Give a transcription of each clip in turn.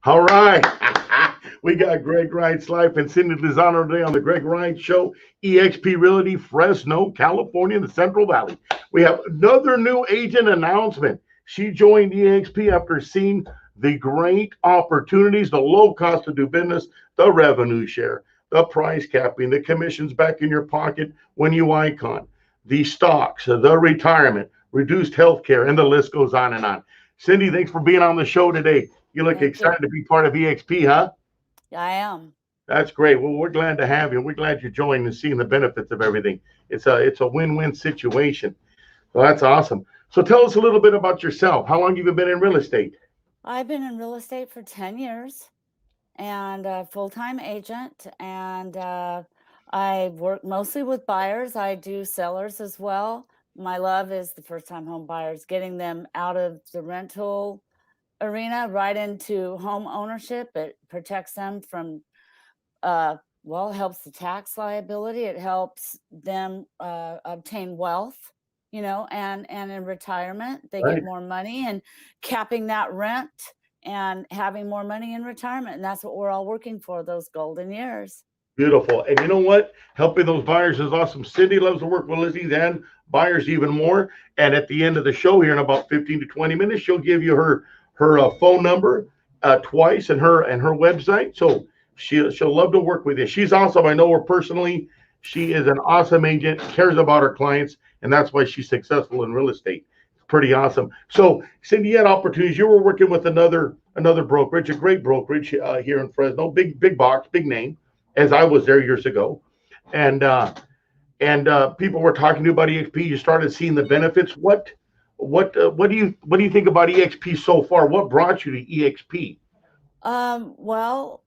All right. We got Greg Reitz Life and Cindy Lazano today on the Greg Reitz Show, Exp Realty, Fresno, California, in the Central Valley. We have another new agent announcement. She joined EXP after seeing the great opportunities, the low cost to do business, the revenue share, the price capping, the commissions back in your pocket when you icon, the stocks, the retirement, reduced health care, and the list goes on and on. Cindy, thanks for being on the show today. You look Thank you. excited to be part of EXP, huh? I am. That's great. Well, we're glad to have you. We're glad you joined and seeing the benefits of everything. It's a win-win situation. So that's awesome. So tell us a little bit about yourself. How long have you been in real estate? I've been in real estate for 10 years and a full-time agent. And I work mostly with buyers. I do sellers as well. My love is the first-time home buyers, getting them out of the rental arena right into home ownership. It protects them from helps the tax liability. It helps them obtain wealth, and in retirement, they Right. get more money and capping that rent and having more money in retirement. And that's what we're all working for, those golden years. Beautiful. And you know what? Helping those buyers is awesome. Cindy loves to work with listings and buyers even more. And at the end of the show here in about 15 to 20 minutes, she'll give you her phone number twice and her website. So she'll love to work with you. She's awesome. I know her personally. She is an awesome agent, cares about her clients, and that's why she's successful in real estate. Pretty awesome. So Cindy, you had opportunities. You were working with another brokerage, a great brokerage here in Fresno, big box, big name, as I was there years ago, and people were talking to you about EXP. You started seeing the benefits. What do you think about EXP so far? What brought you to EXP? Well,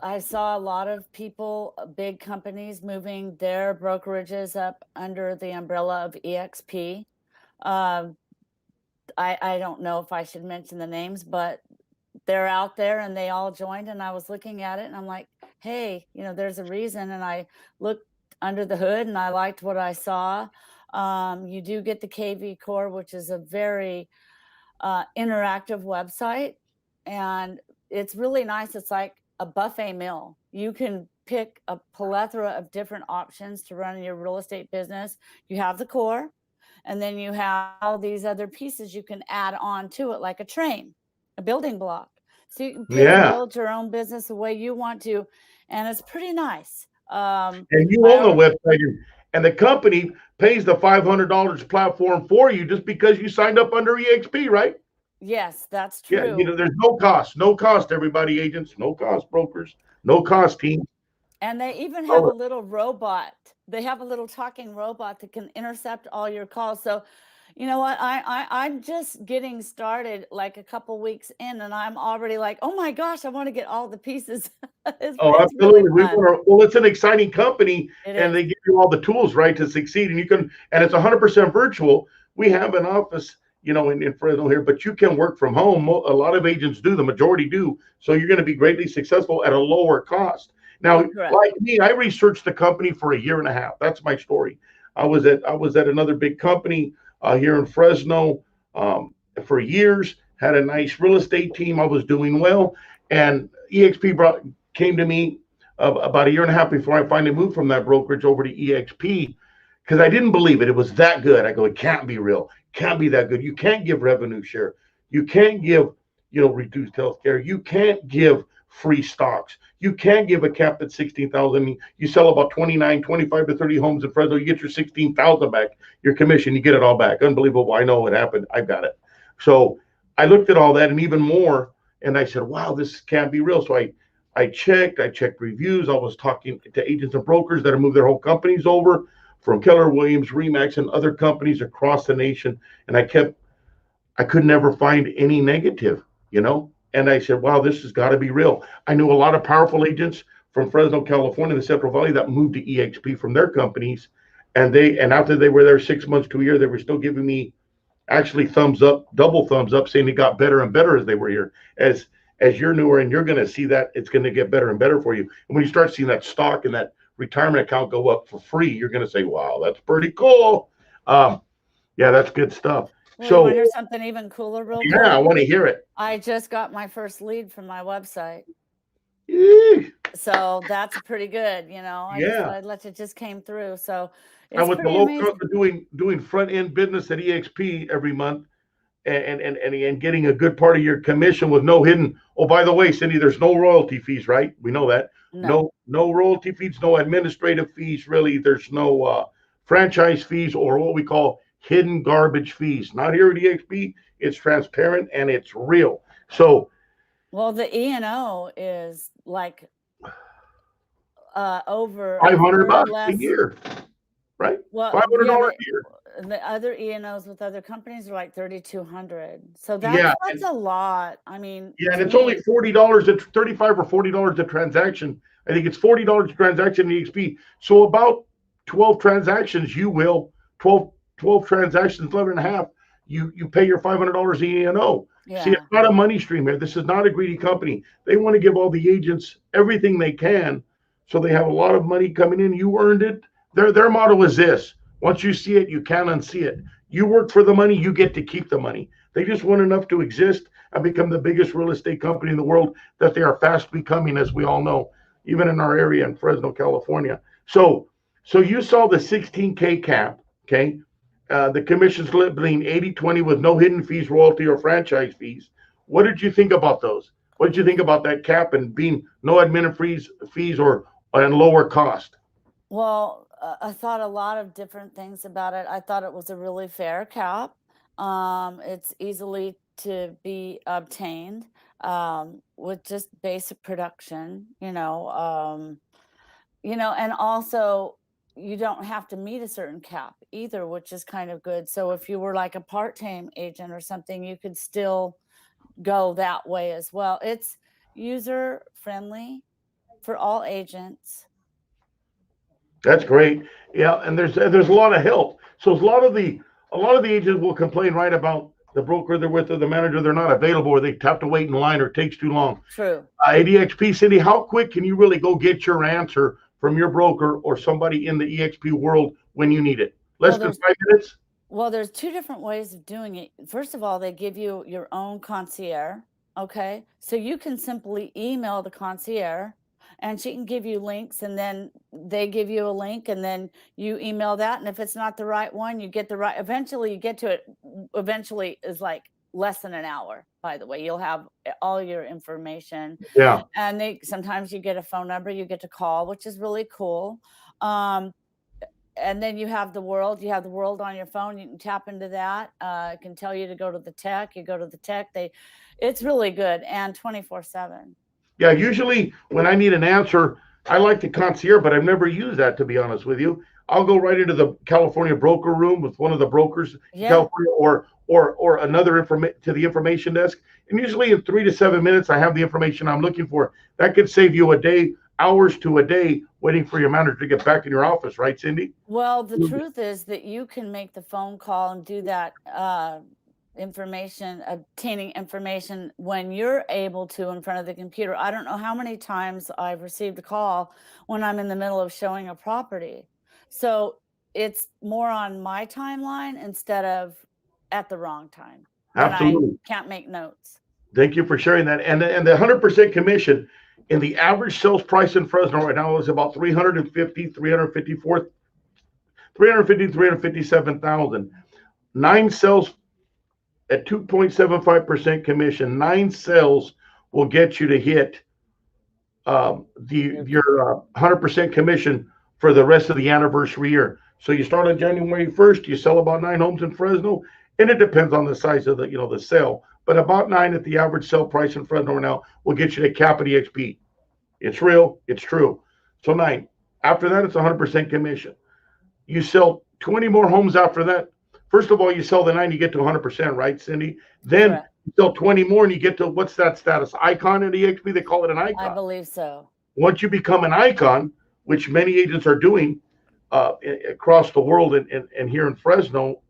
I saw a lot of people, big companies moving their brokerages up under the umbrella of EXP. Um, I don't know if I should mention the names, but they're out there and they all joined. And I was looking at it and I'm like, hey, there's a reason. And I looked under the hood and I liked what I saw. You do get the KV Core, which is a very interactive website. And it's really nice. It's like a buffet meal. You can pick a plethora of different options to run your real estate business. You have the core, and then you have all these other pieces you can add on to it, like a train, a building block. So you can pick and Yeah, build your own business the way you want to. And it's pretty nice. and you own the I website, and the company pays the $500 platform for you just because you signed up under EXP, right? Yes, that's Yeah, true. there's no cost, everybody, agents, no cost, brokers, no cost, team. And they even have Oh, a little robot. They have a little talking robot that can intercept all your calls. So, you know what? I'm just getting started like a couple weeks in, and I'm already like, oh my gosh, I want to get all the pieces. oh, It's really absolutely. We fun. want to. Well, it's an exciting company, It and is. they give you all the tools, right, to succeed. And and it's 100% virtual. We have an office, in Fresno here, but you can work from home. A lot of agents do. The majority do. So you're going to be greatly successful at a lower cost. Now, Correct. like me, I researched the company for a year and a half. That's my story. I was at another big company here in Fresno for years. Had a nice real estate team. I was doing well, and EXP came to me about a year and a half before I finally moved from that brokerage over to EXP because I didn't believe it. It was that good. I go, it can't be real. Can't be that good. You can't give revenue share. You can't give, reduced health care. You can't give free stocks. You can't give a cap at 16,000. You sell about 29, 25 to 30 homes in Fresno. You get your 16,000 back, your commission, you get it all back. Unbelievable. I know what happened. I got it. So I looked at all that and even more, and I said, wow, this can't be real. So I checked reviews. I was talking to agents and brokers that have moved their whole companies over from Keller Williams, Remax, and other companies across the nation. And I could never find any negative. And I said, wow, this has got to be real. I knew a lot of powerful agents from Fresno, California, the Central Valley that moved to EXP from their companies. And after they were there 6 months to a year, they were still giving me actually thumbs up, double thumbs up, saying it got better and better as they were here. As you're newer and you're going to see that it's going to get better and better for you. And when you start seeing that stock and that retirement account go up for free, you're going to say, wow, that's pretty cool. Um, yeah, that's good stuff. Well, you want So to hear something even cooler, real quick? yeah, I want to hear it. I just got my first lead from my website. Eesh. So that's pretty good, you know. Yeah. It just came through. So And it's with the pretty low cost amazing. of doing front end business at EXP every month, and getting a good part of your commission with no hidden. Oh, by the way, Cindy, there's no royalty fees, right? We know that. No. No royalty fees, no administrative fees. Really, there's no franchise fees or what we call hidden garbage fees. Not here at EXP. It's transparent and it's real. So, Well, the E&O is like over a $500 third a less. year, right? Well, yeah, $500 a year. the other E&Os with other companies are like 3,200. So Yeah, that's a lot. I mean, yeah, and to it's only me, $40 at 35 or $40 a transaction. I think it's $40 a transaction in EXP. So about 12 transactions, you will 12 transactions, 11 and a half. You pay your $500 E&O. See, yeah. it's not a money stream here. This is not a greedy company. They want to give all the agents everything they can, so they have a lot of money coming in. You earned it. Their motto is this: once you see it, you can't unsee it. You work for the money, you get to keep the money. They just want enough to exist and become the biggest real estate company in the world that they are fast becoming, as we all know, even in our area in Fresno, California. So you saw the 16K cap, okay? The commission split between 80-20 with no hidden fees, royalty, or franchise fees. What did you think about those? What did you think about that cap and being no admin fees or and lower cost? Well, I thought a lot of different things about it. I thought it was a really fair cap. It's easily to be obtained with just basic production, and also you don't have to meet a certain cap either, which is kind of good. So if you were like a part-time agent or something, you could still go that way as well. It's user friendly for all agents. That's great. Yeah, and there's a lot of help. So a lot of the agents will complain, right, about the broker they're with or the manager they're not available, or they have to wait in line or it takes too long. True. At EXP, Cindy, how quick can you really go get your answer from your broker or somebody in the EXP world when you need it? Less than 5 minutes? Well, there's two different ways of doing it. First of all, they give you your own concierge. Okay. So you can simply email the concierge and she can give you links, and then they give you a link, and then you email that. And if it's not the right one, you get the right, eventually you get to it. Eventually is like less than an hour, by the way. You'll have all your information. Yeah. And sometimes you get a phone number you get to call, which is really cool. Um, and then you have the world on your phone. You can tap into that. It can tell you to go to the tech. You go to the tech. It's really good, and 24/7. Yeah, usually when I need an answer, I like the concierge, but I've never used that, to be honest with you. I'll go right into the California broker room with one of the brokers in Yeah. California, or another to the information desk. And usually in 3 to 7 minutes, I have the information I'm looking for. That could save you a day, hours to a day, waiting for your manager to get back in your office, right, Cindy? Well, the truth is that you can make the phone call and do that obtaining information when you're able to in front of the computer. I don't know how many times I've received a call when I'm in the middle of showing a property. So it's more on my timeline instead of at the wrong time when I Absolutely. can't make notes. Thank you for sharing that. And the 100% commission in the average sales price in Fresno right now is about 350, 354, 350, 357,000. 9 sales at 2.75% commission. 9 sales will get you to hit your 100% commission for the rest of the anniversary year. So you start on January 1st, you sell about 9 homes in Fresno, and it depends on the size of the sale, but about 9 at the average sale price in Fresno right now will get you to cap at EXP. It's real, it's true. So 9. After that, it's 100% commission. You sell 20 more homes after that. First of all, you sell the 9, you get to 100%, right, Cindy? Then Correct. you sell 20 more and you get to, what's that status? Icon at EXP, they call it an icon. I believe so. Once you become an icon, which many agents are doing across the world and here in Fresno,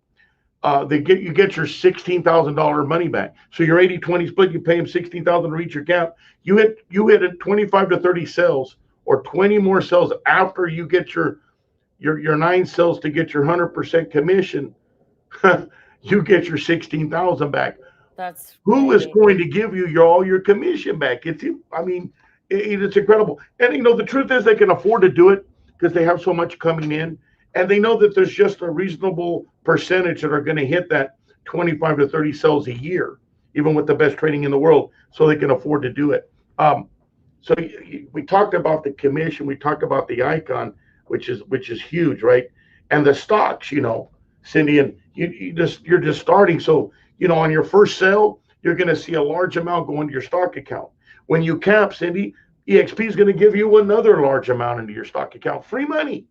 you get your $16,000 money back. So your 80-20 split, you pay them $16,000 to reach your cap. You hit it 25 to 30 sales or 20 more sales after you get your 9 sales to get your 100% commission. you get your 16,000 back. That's Who is crazy. going to give you all your commission back? I mean, it's incredible. And the truth is they can afford to do it because they have so much coming in, and they know that there's just a reasonable percentage that are going to hit that 25 to 30 sales a year, even with the best training in the world, so they can afford to do it. So we talked about the commission, we talked about the icon, which is huge, right? And the stocks, Cindy, and you're just starting. So on your first sale, you're going to see a large amount go into your stock account. When you cap, Cindy, EXP is going to give you another large amount into your stock account, free money.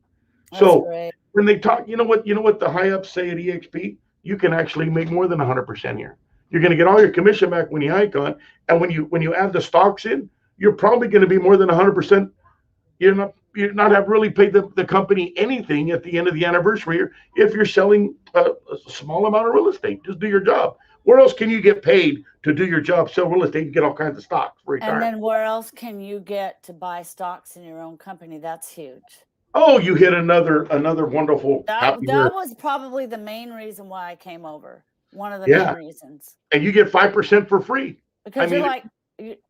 That's So great. when they talk, you know what the high ups say at EXP, you can actually make more than 100% here. You're going to get all your commission back when you icon, and when you add the stocks in, you're probably going to be more than 100%. You're not have really paid the company anything at the end of the anniversary year if you're selling a small amount of real estate. Just do your job. Where else can you get paid to do your job, sell real estate, and get all kinds of stocks for And retirement? then where else can you get to buy stocks in your own company? That's huge. Oh, you hit another wonderful That happy word. that was probably the main reason why I came over. One of the main Yeah, reasons. and you get 5% for free. I Because you're mean, like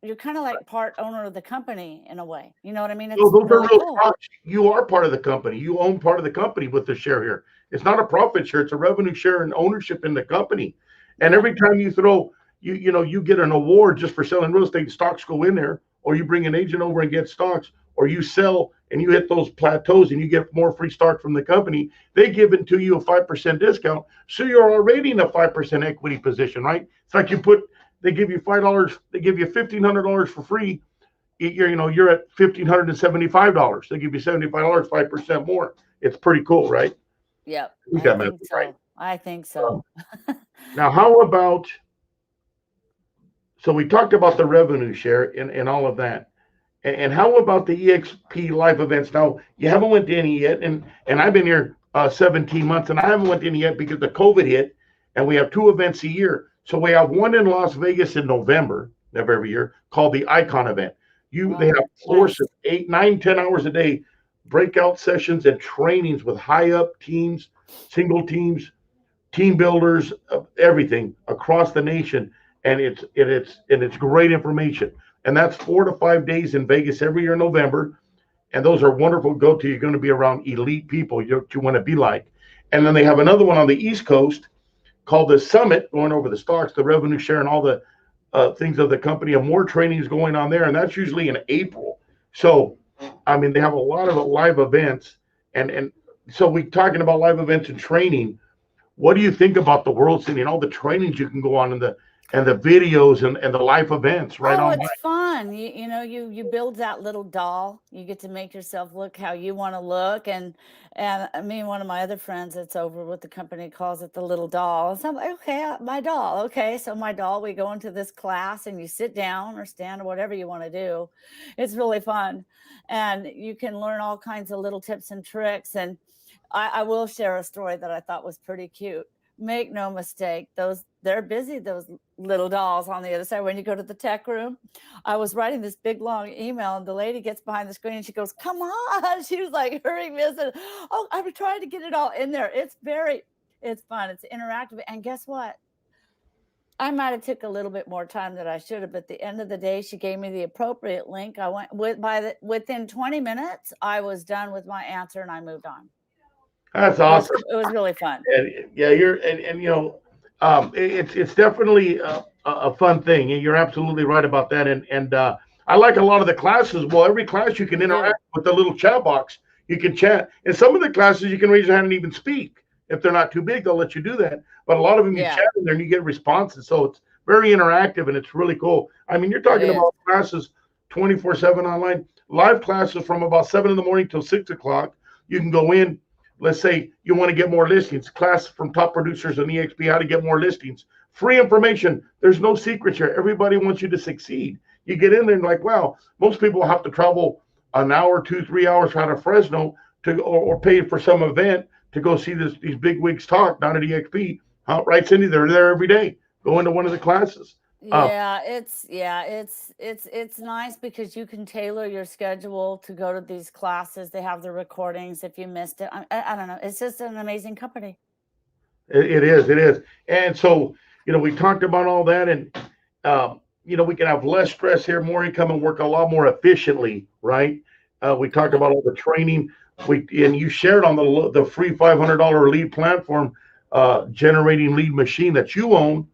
you're kind of like part owner of the company in a way. You know what I mean? so It's those are really real cool. stocks. You are part of the company. You own part of the company with the share here. It's not a profit share. It's a revenue share and ownership in the company. And Yeah. every time you throw, you get an award just for selling real estate. Stocks go in there, or you bring an agent over and get stocks, or you sell and you hit those plateaus and you get more free stock from the company. They give it to you a 5% discount, so you're already in a 5% equity position, right? It's like they give you $5, they give you $1,500 for free. You're at $1,575. They give you $75, 5% more. It's pretty cool, right? Yep. I think I that message think right. so. I think Um, so. Now, how about, so we talked about the revenue share and all of that. And how about the EXP live events? Now, you haven't went to any yet, and I've been here 17 months, and I haven't went to any yet because the COVID hit, and we have two events a year. So we have one in Las Vegas in November of every year called the Icon event. They Wow. have Nice. courses, 8, 9, 10 hours a day, breakout sessions and trainings with high up teams, single teams, team builders, everything across the nation, and it's great information. And that's 4 to 5 days in Vegas every year in November, and those are wonderful to go to. You're going to be around elite people you want to be like. And then they have another one on the East Coast called the Summit, going over the stocks, the revenue share, and all the things of the company, and more trainings going on there, and that's usually in April. So, I mean, they have a lot of live events, and so we talking about live events and training. What do you think about the World City and all the trainings you can go on and the videos and the live events right Oh, online? it's fun. You build that little doll. You get to make yourself look how you want to look. And I mean, one of my other friends that's over with the company calls it the little doll. So I'm like, okay, my doll. Okay, so my doll, we go into this class and you sit down or stand or whatever you want to do. It's really fun. And you can learn all kinds of little tips and tricks. And I will share a story that I thought was pretty cute. Make no mistake, they're busy, those little dolls on the other side. When you go to the tech room, I was writing this big long email, and the lady gets behind the screen and she goes, "Come on!" She was like, "Hurry, miss it." Oh, I'm trying to get it all in there. It's fun. It's interactive, and guess what? I might have took a little bit more time than I should have, but at the end of the day, she gave me the appropriate link. I went within 20 minutes, I was done with my answer and I moved on. That's It was awesome. it was really fun. And yeah, it's definitely a fun thing, and you're absolutely right about that. And I like a lot of the classes. Well, every class you can Me too. interact with the little chat box. You can chat. In some of the classes, you can raise your hand and even speak. If they're not too big, they'll let you do that. But a lot of them, you Yeah, chat in there and you get responses. So it's very interactive and it's really cool. I mean, you're it talking is. about classes 24/7 online, live classes from about 7 in the morning till 6 o'clock. You can go in. Let's say you want to get more listings, class from top producers on EXP, how to get more listings. Free information. There's no secrets here. Everybody wants you to succeed. You get in there and like, wow, most people have to travel an hour, 2, 3 hours out of Fresno or pay for some event to go see these big wigs talk down at EXP. Right, Cindy? They're there every day. Go into one of the classes. Uh, It's nice because you can tailor your schedule to go to these classes. They have the recordings if you missed it. I don't know. It's just an amazing company. It is, it is. And so, we talked about all that, and we can have less stress here, more income, and work a lot more efficiently, right? We talked about all the training. And you shared on the free $500 lead platform, generating lead machine that you own.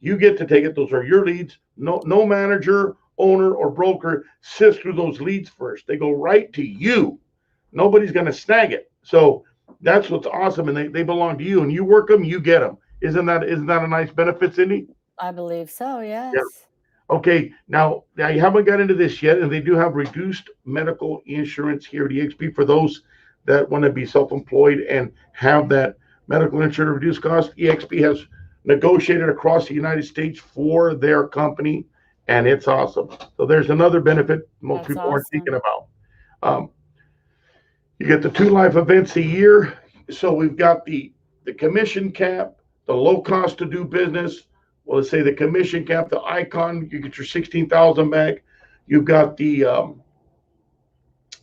You get to take it. Those are your leads. No manager, owner, or broker sifts through those leads first. They go right to you. Nobody's going to snag it. So that's what's awesome, and they belong to you. And you work them, you get them. Isn't that a nice benefit, Cindy? I believe so. Yeah. Yes. Okay. Now you haven't got into this yet, and they do have reduced medical insurance here at EXP for those that want to be self-employed and have that medical insurance reduced cost. EXP has negotiated across the United States for their company, and it's awesome. So there's another benefit most That's people aren't thinking awesome. about. Um, you get the 2 live events a year. So we've got the commission cap, the low cost to do business. Well, let's say the commission cap, the icon, you get your 16,000 back. You've got the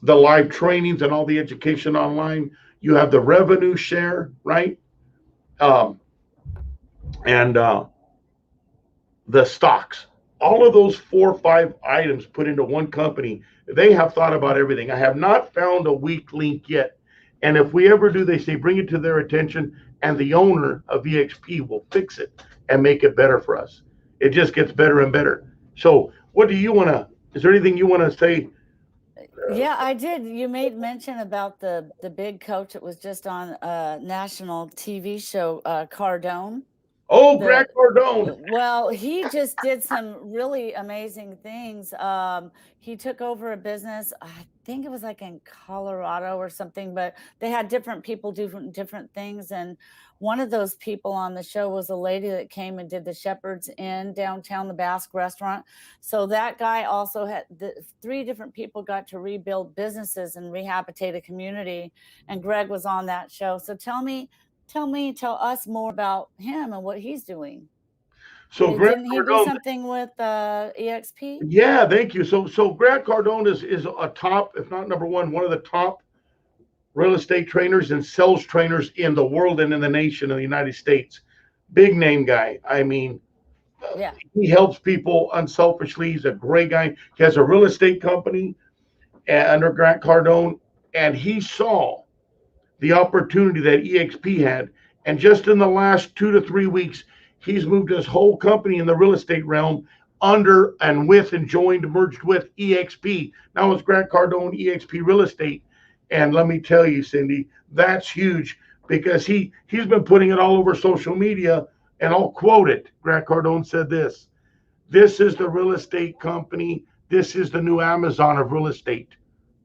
live trainings and all the education online. You have the revenue share, right? Um, and the stocks. All of those 4 or 5 items put into one company, they have thought about everything. I have not found a weak link yet. And if we ever do, they say bring it to their attention, and the owner of EXP will fix it and make it better for us. It just gets better and better. So, what do you want to? Is there anything you want to say? Yeah, I did. You made mention about the big coach that was just on a national TV show, Cardone. Oh, Grant Cardone. Well, he just did some really amazing things. He took over a business. I think it was like in Colorado or something, but they had different people do different things. And one of those people on the show was a lady that came and did the Shepherd's Inn downtown, the Basque restaurant. So that guy also had 3 different people got to rebuild businesses and rehabilitate a community. And Greg was on that show. So tell us more about him and what he's doing. So Grant Didn't he do Cardone. something with EXP? Yeah, thank you. So Grant Cardone is a top, if not number one of the top real estate trainers and sales trainers in the world and in the nation of the United States. Big name guy. I mean, Yeah. he helps people unselfishly. He's a great guy. He has a real estate company under Grant Cardone, and he saw the opportunity that EXP had. And just in the last 2 to 3 weeks, he's moved his whole company in the real estate realm under and with and merged with EXP. Now it's Grant Cardone EXP Real Estate. And let me tell you, Cindy, that's huge because he's been putting it all over social media, and I'll quote it. Grant Cardone said this: "This is the real estate company. This is the new Amazon of real estate.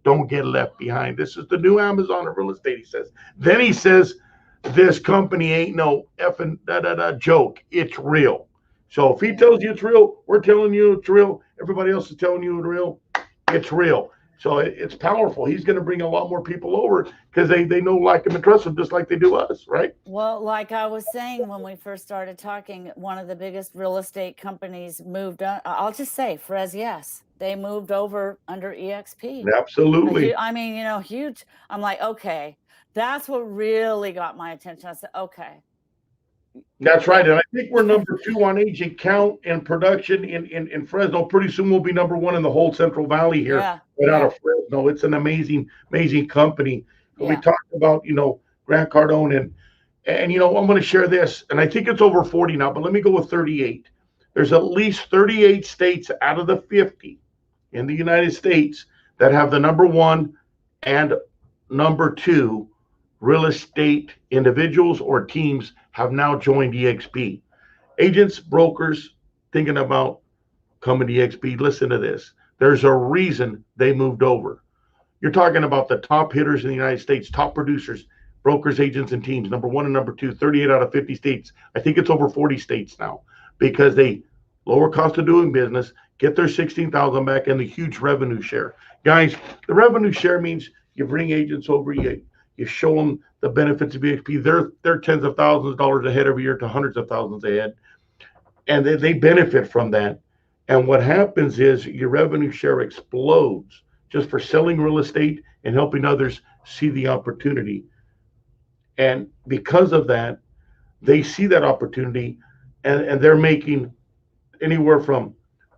Don't get left behind. This is the new Amazon of real estate," he says. Then he says, "This company ain't no effing joke. It's real." So if he tells you it's real, we're telling you it's real. Everybody else is telling you it's real. It's real. So it's powerful. He's going to bring a lot more people over because they know, like him, and trust him just like they do us, right? Well, like I was saying when we first started talking, one of the biggest real estate companies moved on. I'll just say, yes, they moved over under EXP. Absolutely. I mean, huge. I'm like, okay, that's what really got my attention. I said, okay. That's right. And I think we're number 2 on agent count and production in Fresno. Pretty soon we'll be number 1 in the whole Central Valley here, out of Fresno. It's an amazing company. Yeah. We talked about, Grant Cardone and I'm going to share this, and I think it's over 40 now, but let me go with 38. There's at least 38 states out of the 50 in the United States that have the number 1 and number 2 real estate individuals or teams have now joined EXP. Agents, brokers thinking about coming to EXP, listen to this. There's a reason they moved over. You're talking about the top hitters in the United States, top producers, brokers, agents, and teams, number 1 and number 2, 38 out of 50 states. I think it's over 40 states now because they lower cost of doing business, get their 16,000 back, and the huge revenue share. Guys, the revenue share means you bring agents over, you show them the benefits of EXP. They're tens of thousands of dollars ahead every year to hundreds of thousands ahead. And they benefit from that. And what happens is your revenue share explodes just for selling real estate and helping others see the opportunity. And because of that, they see that opportunity, and they're making anywhere from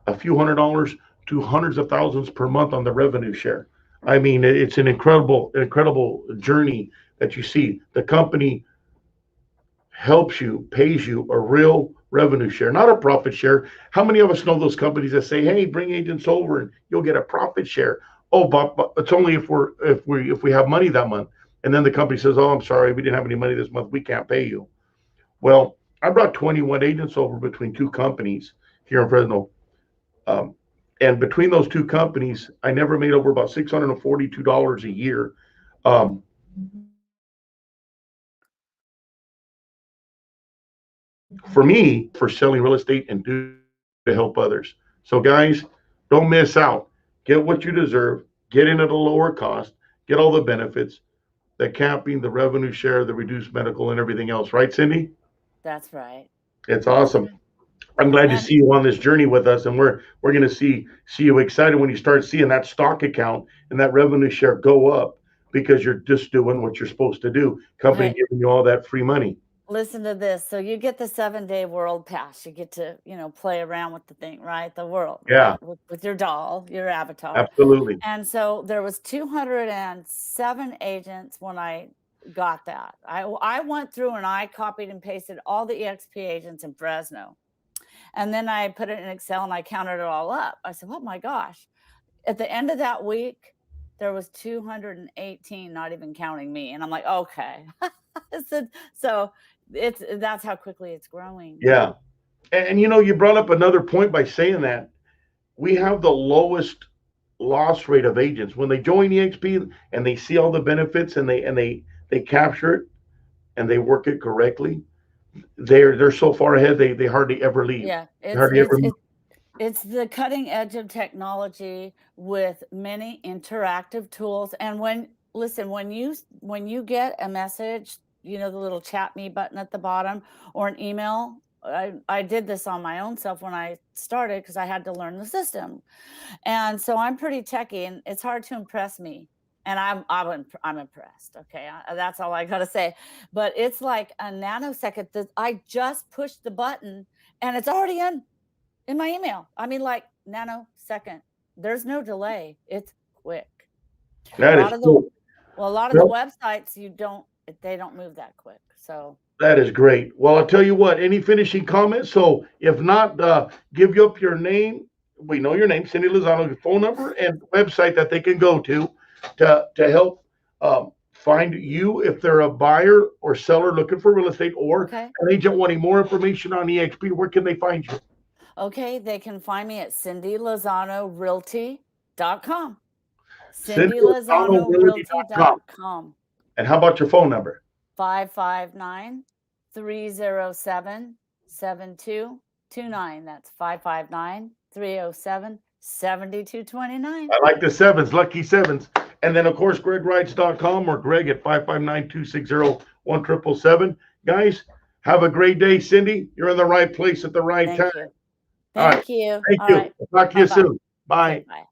a few $100s to hundreds of thousands per month on the revenue share. I mean, it's an incredible journey that you see. The company helps you, pays you a real revenue share, not a profit share. How many of us know those companies that say, "Hey, bring agents over and you'll get a profit share"? Oh, but it's only if we have money that month. And then the company says, "Oh, I'm sorry, we didn't have any money this month. We can't pay you." Well, I brought 21 agents over between two companies here in Fresno. Um, and between those two companies, I never made over about $642 a year. Um, for me, for selling real estate and do to help others. So, guys, don't miss out. Get what you deserve, get in at a lower cost, get all the benefits, the capping, the revenue share, the reduced medical, and everything else. Right, Cindy? That's right. It's That's awesome. right. I'm glad to And see you on this journey with us, and we're going to see you excited when you start seeing that stock account and that revenue share go up because you're just doing what you're supposed to do. Company hey, giving you all that free money. listen to this. So you get the 7-day world pass. You get to, play around with the thing, right? The world, Yeah, right? With your doll, your avatar. absolutely. And so there was 207 agents when I got that. I went through and I copied and pasted all the EXP agents in Fresno. And then I put it in Excel and I counted it all up. I said, "Oh my gosh." At the end of that week, there was 218, not even counting me. And I'm like, "Okay." So that's how quickly it's growing. Yeah, and you brought up another point by saying that we have the lowest loss rate of agents when they join EXP and they see all the benefits and they capture it and they work it correctly. They're so far ahead they hardly ever leave. Yeah, They it's hardly ever it's move. it's it's the cutting edge of technology with many interactive tools. And when you get a message, the little chat me button at the bottom or an email. I did this on my own self when I started because I had to learn the system. And so I'm pretty techy, and it's hard to impress me. And I'm impressed. Okay, that's all I gotta say. But it's like a nanosecond that I just pushed the button, and it's already in my email. I mean, like nanosecond. There's no delay. It's quick. A That is lot of the cool. well, a lot of the Well, websites they don't move that quick. So that is great. Well, I'll tell you what. Any finishing comments? So if not, give you up your name. We know your name, Cindy Lazano, your phone number, and website that they can go to help find you if they're a buyer or seller looking for real estate or okay. an agent wanting more information on EXP. Where can they find you? Okay, they can find me at cindylazanorealty.com. CindyLazanoRealty.com. cindylazanorealty.com. And how about your phone number? 559-307-7229. That's 559-307-7229. I like the sevens, lucky sevens. And then, of course, GregReitz.com or Greg at 559-260-1777. Guys, have a great day. Cindy, you're in the right place at the right time. Thank you. All right. Thank you. Thank All you. right. I'll talk to you Bye-bye. soon. Okay, Bye. bye.